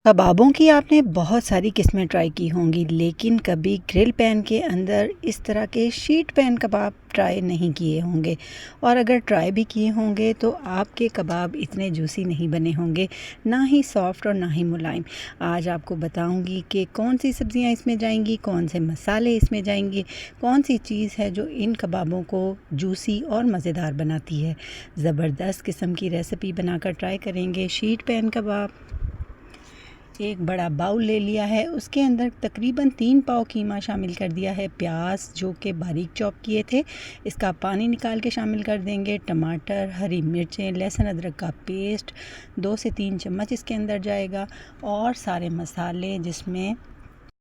कबाबों की आपने बहुत सारी किस्में ट्राई की होंगी, लेकिन कभी ग्रिल पैन के अंदर इस तरह के शीट पैन कबाब ट्राई नहीं किए होंगे। और अगर ट्राई भी किए होंगे तो आपके कबाब इतने जूसी नहीं बने होंगे, ना ही सॉफ़्ट और ना ही मुलायम। आज आपको बताऊंगी कि कौन सी सब्ज़ियां इसमें जाएंगी, कौन से मसाले इसमें जाएंगे, कौन सी चीज़ है जो इन कबाबों को जूसी और मज़ेदार बनाती है। ज़बरदस्त किस्म की रेसिपी बनाकर ट्राई करेंगे। शीट पैन कबाब। एक बड़ा बाउल ले लिया है, उसके अंदर तकरीबन 3 पाव कीमा शामिल कर दिया है। प्याज जो कि बारीक चॉप किए थे, इसका पानी निकाल के शामिल कर देंगे। टमाटर, हरी मिर्चें, लहसुन अदरक का पेस्ट 2 से 3 चम्मच इसके अंदर जाएगा। और सारे मसाले जिसमें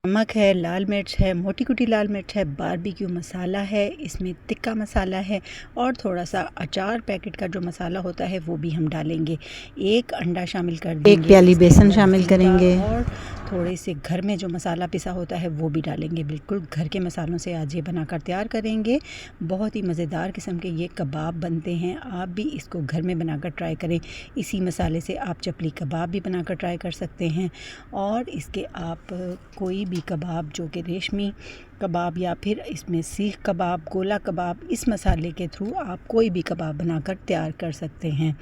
नमक है, लाल मिर्च है, मोटी कुटी लाल मिर्च है, बारबेक्यू मसाला है, इसमें तिक्का मसाला है और थोड़ा सा अचार पैकेट का जो मसाला होता है वो भी हम डालेंगे। एक अंडा शामिल कर देंगे, 1 प्याली बेसन शामिल करेंगे और थोड़े से घर में जो मसाला पिसा होता है वो भी डालेंगे। बिल्कुल घर के मसालों से आज ये बनाकर तैयार करेंगे। बहुत ही मज़ेदार किस्म के ये कबाब बनते हैं। आप भी इसको घर में बनाकर ट्राई करें। इसी मसाले से आप चपली कबाब भी बनाकर ट्राई कर सकते हैं। और इसके आप कोई भी कबाब जो कि रेशमी कबाब या फिर इसमें सीख कबाब, गोला कबाब, इस मसाले के थ्रू आप कोई भी कबाब बनाकर तैयार कर सकते हैं।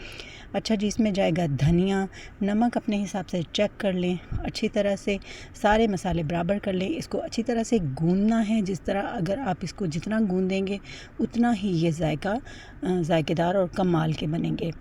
अच्छा जी, इसमें जाएगा धनिया। नमक अपने हिसाब से चेक कर लें, अच्छी तरह से सारे मसाले बराबर कर लें। इसको अच्छी तरह से गूंदना है, जिस तरह अगर आप इसको जितना गूंदेंगे उतना ही ये जायकेदार और कमाल के बनेंगे।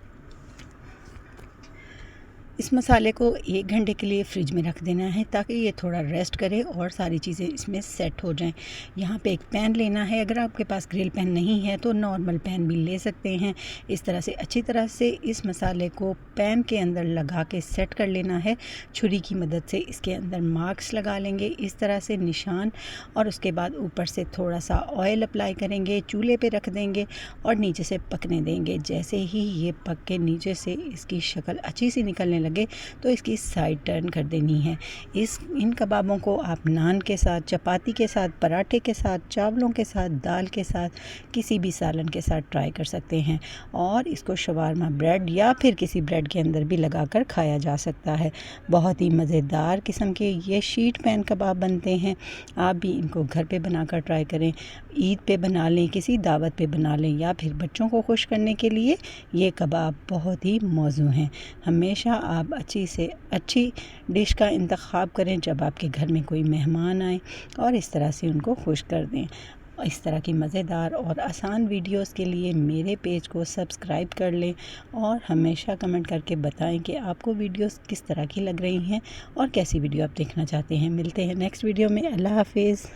इस मसाले को 1 घंटे के लिए फ्रिज में रख देना है ताकि ये थोड़ा रेस्ट करे और सारी चीज़ें इसमें सेट हो जाएं। यहाँ पे एक पैन लेना है। अगर आपके पास ग्रिल पैन नहीं है तो नॉर्मल पैन भी ले सकते हैं। इस तरह से अच्छी तरह से इस मसाले को पैन के अंदर लगा के सेट कर लेना है। छुरी की मदद से इसके अंदर मार्क्स लगा लेंगे, इस तरह से निशान। और उसके बाद ऊपर से थोड़ा सा ऑयल अप्लाई करेंगे, चूल्हे पे रख देंगे और नीचे से पकने देंगे। जैसे ही ये पक के नीचे से इसकी शक्ल अच्छी सी निकलने लगे तो इसकी साइड टर्न कर देनी है। इन कबाबों को आप नान के साथ, चपाती के साथ, पराठे के साथ, चावलों के साथ, दाल के साथ, किसी भी सालन के साथ ट्राई कर सकते हैं। और इसको शवारमा ब्रेड या फिर किसी ब्रेड के अंदर भी लगाकर खाया जा सकता है। बहुत ही मज़ेदार किस्म के ये शीट पैन कबाब बनते हैं। आप भी इनको घर पे बनाकर ट्राई करें। ईद पे बना लें, किसी दावत पे बना लें या फिर बच्चों को खुश करने के लिए ये कबाब बहुत ही मौजू हैं। हमेशा आप अच्छी से अच्छी डिश का इंतखाब करें जब आपके घर में कोई मेहमान आए और इस तरह से उनको खुश कर दें। इस तरह की मज़ेदार और आसान वीडियोस के लिए मेरे पेज को सब्सक्राइब कर लें और हमेशा कमेंट करके बताएं कि आपको वीडियोस किस तरह की लग रही हैं और कैसी वीडियो आप देखना चाहते हैं। मिलते हैं नेक्स्ट वीडियो में। अल्लाह हाफिज़।